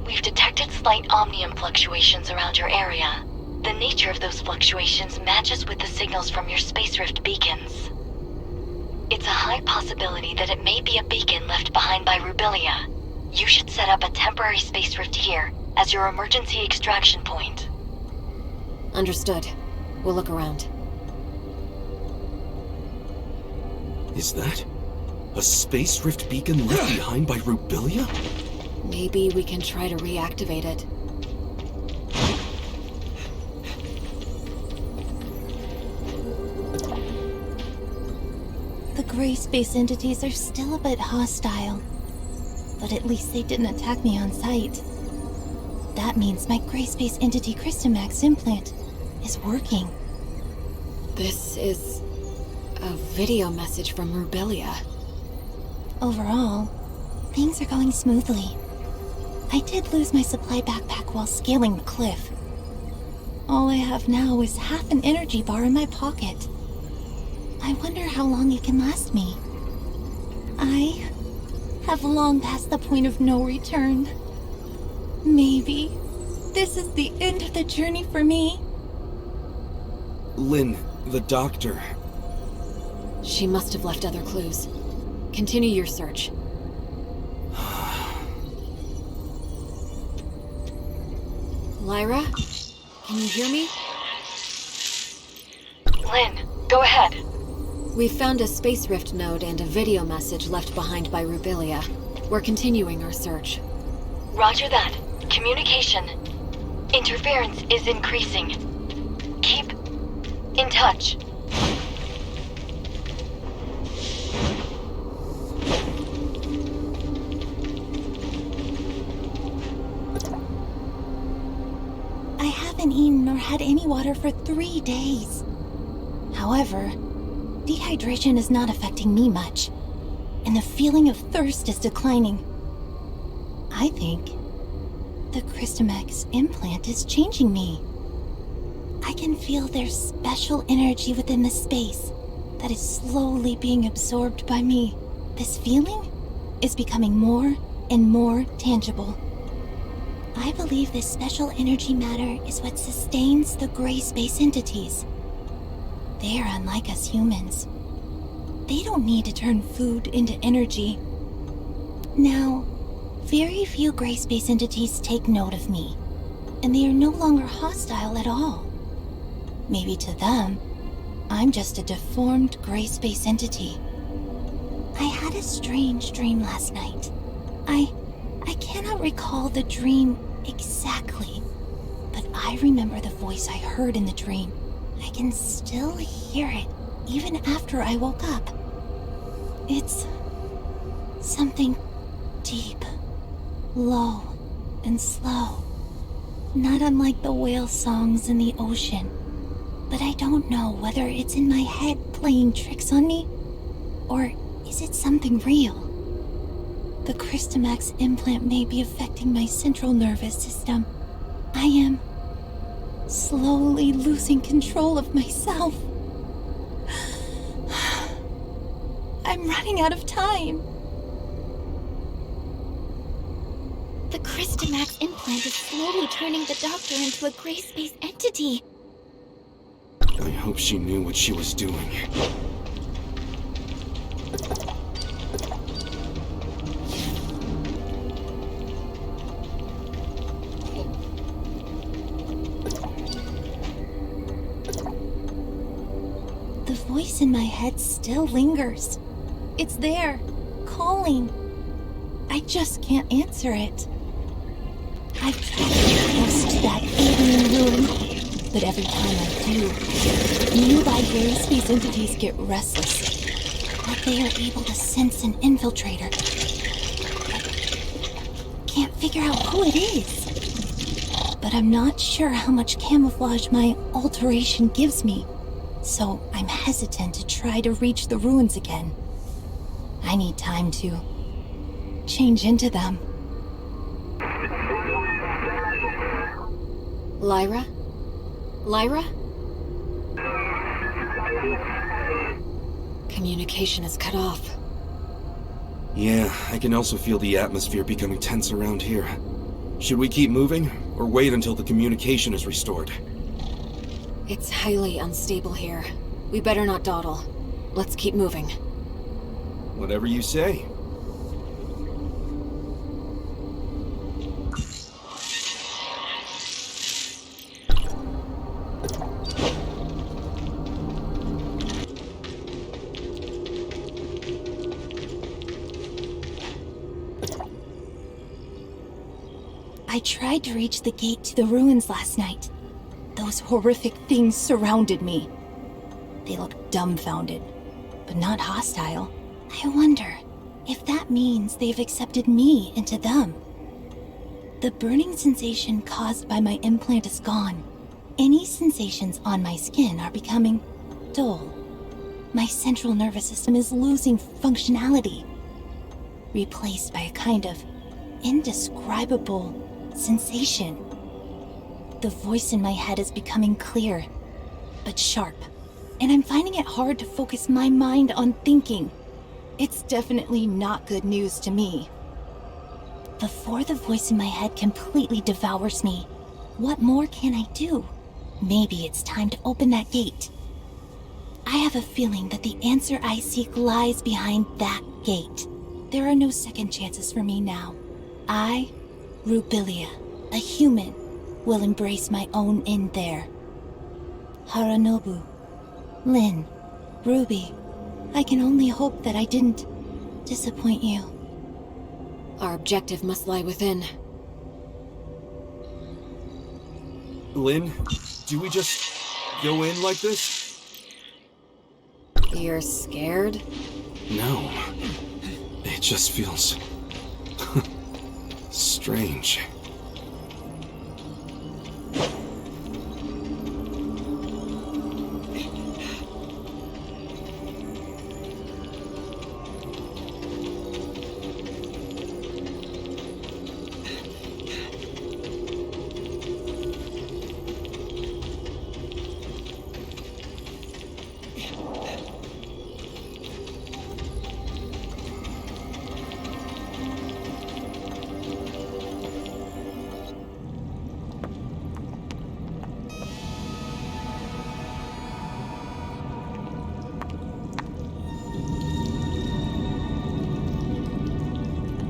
We've detected slight omnium fluctuations around your area. The nature of those fluctuations matches with the signals from your space rift beacons. It's a high possibility that it may be a beacon left behind by Rubilia. You should set up a temporary space rift here as your emergency extraction point. Understood. We'll look around. Is that a space rift beacon left behind by Rubilia? Maybe we can try to reactivate it. The gray space entities are still a bit hostile, but at least they didn't attack me on sight. That means my gray space entity Christomax implant is working. This is a video message from Rubilia. Overall, things are going smoothly. I did lose my supply backpack while scaling the cliff. All I have now is half an energy bar in my pocket. I wonder how long it can last me. I have long passed the point of no return. Maybe this is the end of the journey for me. Lynn, the doctor. She must have left other clues. Continue your search. Lyra? Can you hear me? Lynn, go ahead. We've found a space rift node and a video message left behind by Rubilia. We're continuing our search. Roger that. Communication. Interference is increasing. Keep in touch. I haven't eaten or had any water for 3 days. However, dehydration is not affecting me much, and the feeling of thirst is declining. I think the Christomax implant is changing me. I can feel there's special energy within the space that is slowly being absorbed by me. This feeling is becoming more and more tangible. I believe this special energy matter is what sustains the gray space entities. They are unlike us humans. They don't need to turn food into energy. Now, very few gray space entities take note of me, and they are no longer hostile at all. Maybe to them, I'm just a deformed gray space entity. I had a strange dream last night. I cannot recall the dream exactly, but I remember the voice I heard in the dream. I can still hear it, even after I woke up. It's something deep, low, and slow. Not unlike the whale songs in the ocean. But I don't know whether it's in my head playing tricks on me, or is it something real? The Christomax implant may be affecting my central nervous system. I am slowly losing control of myself. I'm running out of time. The Christomax implant is slowly turning the doctor into a gray space entity. I hope she knew what she was doing. The voice in my head still lingers. It's there, calling. I just can't answer it. I've tried to get close to that alien ruin, but every time I do, nearby gray space entities get restless. Like they are able to sense an infiltrator. Can't figure out who it is. But I'm not sure how much camouflage my alteration gives me, so I'm hesitant to try to reach the ruins again. I need time to change into them. Lyra? Lyra? Communication is cut off. Yeah, I can also feel the atmosphere becoming tense around here. Should we keep moving, or wait until the communication is restored? It's highly unstable here. We better not dawdle. Let's keep moving. Whatever you say. I tried to reach the gate to the ruins last night. Those horrific things surrounded me. They looked dumbfounded, but not hostile. I wonder if that means they've accepted me into them. The burning sensation caused by my implant is gone. Any sensations on my skin are becoming dull. My central nervous system is losing functionality, replaced by a kind of indescribable sensation. The voice in my head is becoming clear, but sharp, and I'm finding it hard to focus my mind on thinking. It's definitely not good news to me. Before the voice in my head completely devours me, What more can I do? Maybe it's time to open that gate. I have a feeling that the answer I seek lies behind that gate. There are no second chances for me now. I, Rubilia, a human, will embrace my own end there. Haranobu, Lynn, Ruby, I can only hope that I didn't disappoint you. Our objective must lie within. Lynn, do we just go in like this? You're scared? No. It just feels strange.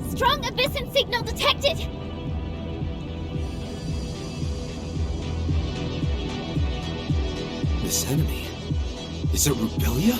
Strong abyssin signal detected! This enemy, is it Rubilia?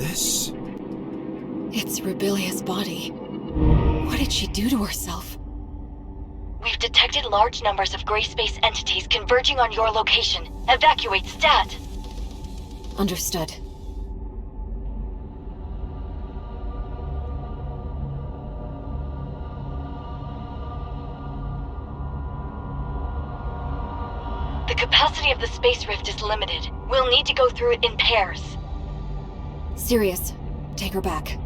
This... It's Rubilia's body. What did she do to herself? We've detected large numbers of gray space entities converging on your location. Evacuate stat! Understood. The capacity of the space rift is limited. We'll need to go through it in pairs. Sirius, take her back.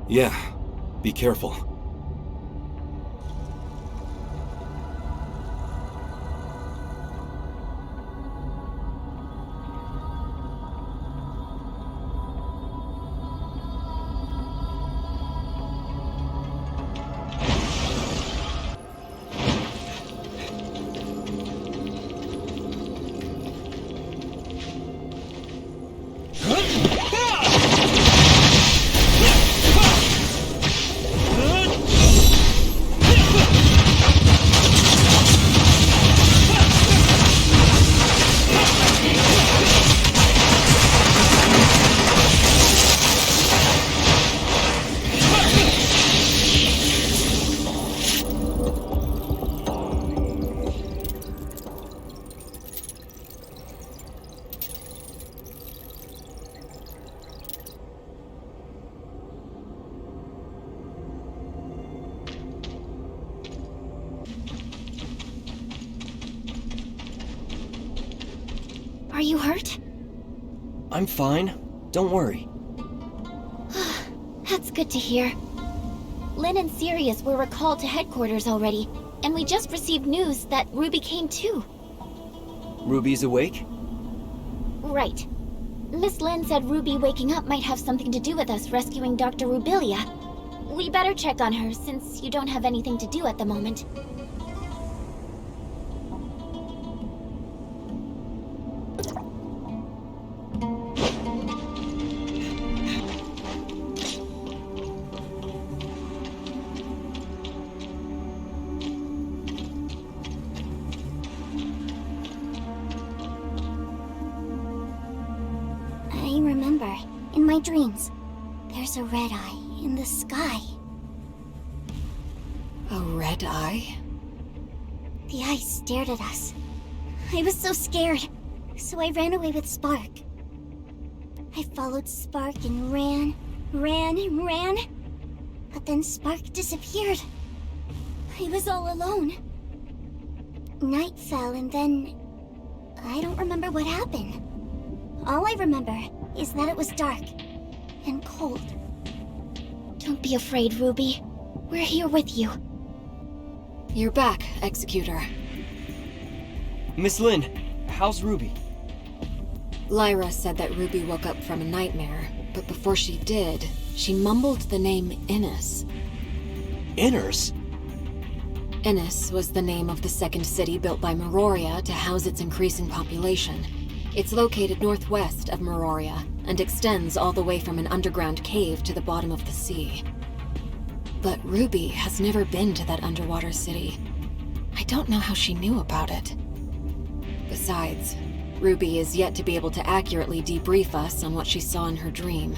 Yeah, be careful. Are you hurt? I'm fine. Don't worry. That's good to hear. Lynn and Sirius were recalled to headquarters already, and we just received news that Ruby came too. Ruby's awake? Right. Miss Lynn said Ruby waking up might have something to do with us rescuing Dr. Rubilia. We better check on her, since you don't have anything to do at the moment. I remember, in my dreams, there's a red eye in the sky. A red eye? The eye stared at us. I was so scared, so I ran away with Spark. I followed Spark and ran. But then Spark disappeared. I was all alone. Night fell and then... I don't remember what happened. All I remember is that it was dark and cold. Don't be afraid, Ruby. We're here with you. You're back, Executor. Miss Lynn, how's Ruby? Lyra said that Ruby woke up from a nightmare, but before she did, she mumbled the name Innis. Inners? Innis was the name of the second city built by Meroria to house its increasing population. It's located northwest of Meroria, and extends all the way from an underground cave to the bottom of the sea. But Ruby has never been to that underwater city. I don't know how she knew about it. Besides, Ruby is yet to be able to accurately debrief us on what she saw in her dream.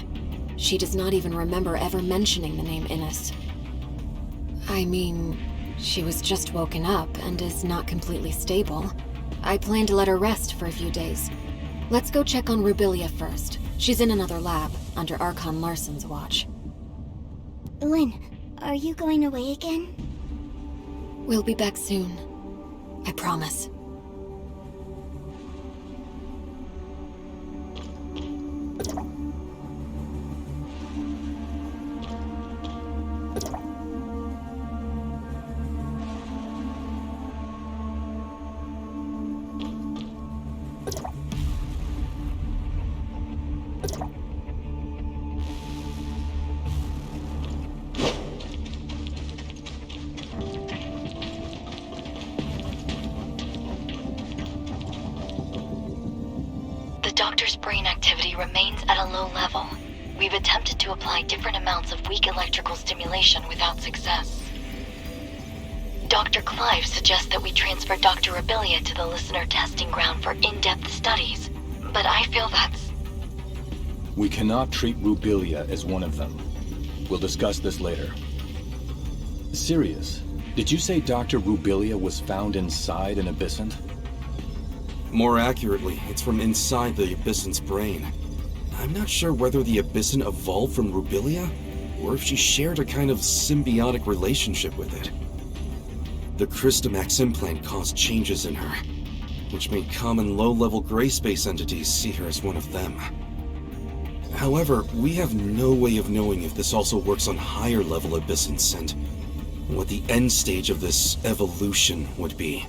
She does not even remember ever mentioning the name Innes. I mean, she was just woken up and is not completely stable. I plan to let her rest for a few days. Let's go check on Rubilia first. She's in another lab, under Archon Larson's watch. Lynn, are you going away again? We'll be back soon. I promise. The doctor's brain activity remains at a low level. We've attempted to apply different amounts of weak electrical stimulation without success. Dr. Clive suggests that we transfer Dr. Rubilia to the listener testing ground for in-depth studies, but I feel that's... We cannot treat Rubilia as one of them. We'll discuss this later. Sirius, did you say Dr. Rubilia was found inside an abyssant? More accurately, it's from inside the abyssant's brain. I'm not sure whether the abyssant evolved from Rubilia, or if she shared a kind of symbiotic relationship with it. The Christomax implant caused changes in her, which made common low-level gray space entities see her as one of them. However, we have no way of knowing if this also works on higher-level abyssants and what the end stage of this evolution would be.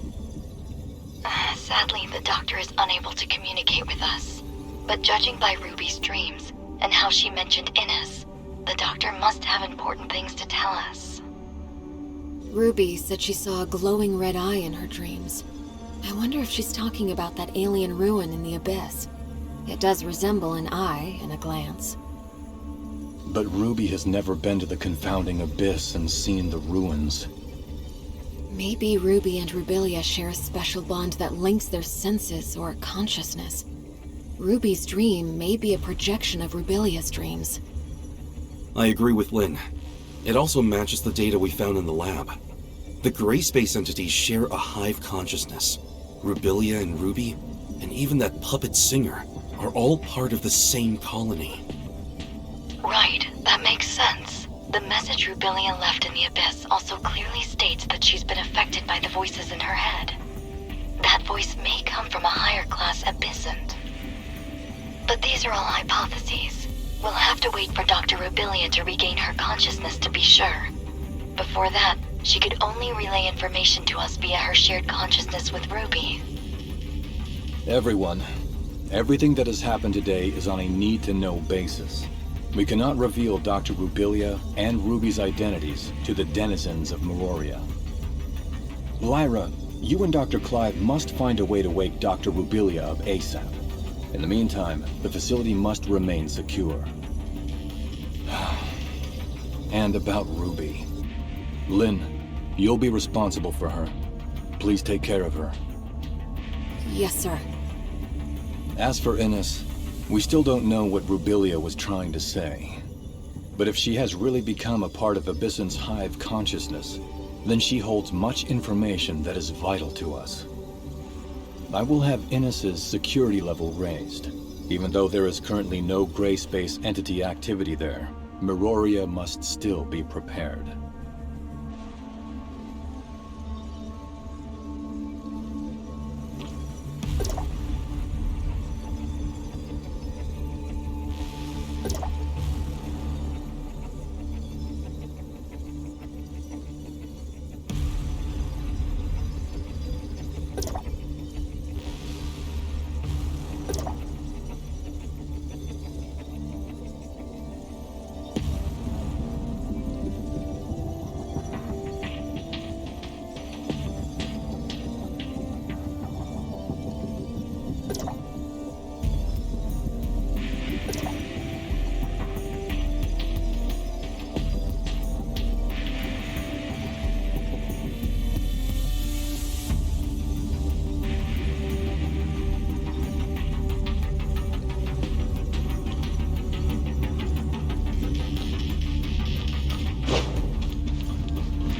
Sadly, the doctor is unable to communicate with us. But judging by Ruby's dreams, and how she mentioned Innes, the doctor must have important things to tell us. Ruby said she saw a glowing red eye in her dreams. I wonder if she's talking about that alien ruin in the abyss. It does resemble an eye in a glance. But Ruby has never been to the confounding abyss and seen the ruins. Maybe Ruby and Rubilia share a special bond that links their senses or consciousness. Ruby's dream may be a projection of Rubilia's dreams. I agree with Lynn. It also matches the data we found in the lab. The gray space entities share a hive consciousness. Rubilia and Ruby, and even that puppet singer, are all part of the same colony. Right, that makes sense. The message Rubilia left in the abyss also clearly states that she's been affected by the voices in her head. That voice may come from a higher class abyssant. But these are all hypotheses. We'll have to wait for Dr. Rubilia to regain her consciousness to be sure. Before that, she could only relay information to us via her shared consciousness with Ruby. Everyone, everything that has happened today is on a need-to-know basis. We cannot reveal Dr. Rubilia and Ruby's identities to the denizens of Meroria. Lyra, you and Dr. Clive must find a way to wake Dr. Rubilia up ASAP. In the meantime, the facility must remain secure. And about Ruby. Lynn, you'll be responsible for her. Please take care of her. Yes, sir. As for Innes, we still don't know what Rubilia was trying to say. But if she has really become a part of Abysson's hive consciousness, then she holds much information that is vital to us. I will have Innes's security level raised. Even though there is currently no gray space entity activity there, Meroria must still be prepared.